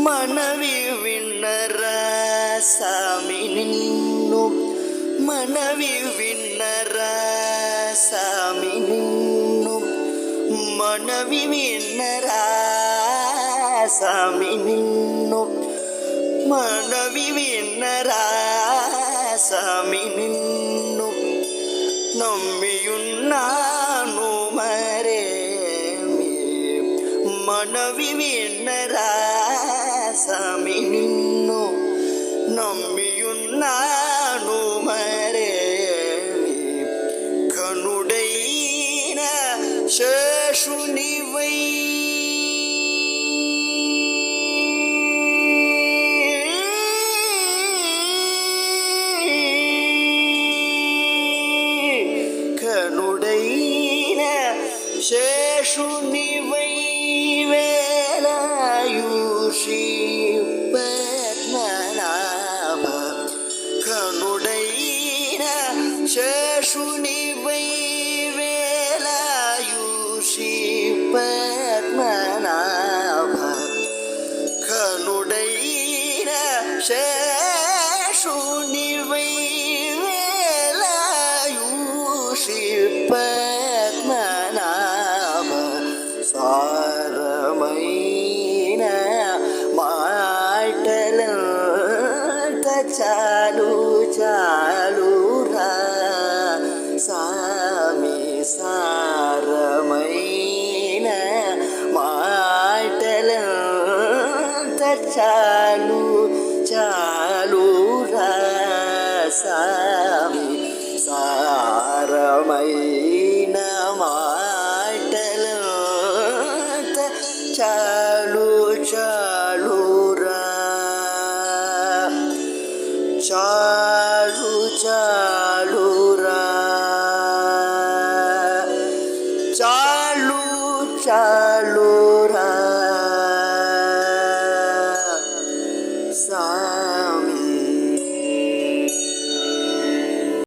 మనవి విన్నరా సామి నిన్ను, మనవి విన్నరా సామి నిన్ను, మనవి విన్నరా సామి నిన్ను, మనవి విన్నరా సామి నిన్ను, నమ్మియున్నాను మరేమి, మనవి విన్నరా సామి నిన్ను, నమ్మియున్నాను మరేమి, కనుడైన శేషునివై కనుడైన శేషునివై వేలాయుషి పద్మనాభ, కనుడైన శేషునివై వేలాయుషి పద్మనాభ, కనుడైన శేషునివై వేలాయుషి పద్మనాభ, సారమైన మాటలంత చాలు చాలురా సామి, సారమైన మాటలంత చాలు చాలురా సామి, సారమైన మాటలంత చాలు చాలురా, చాలు చాలురా, చాలు చాలురా.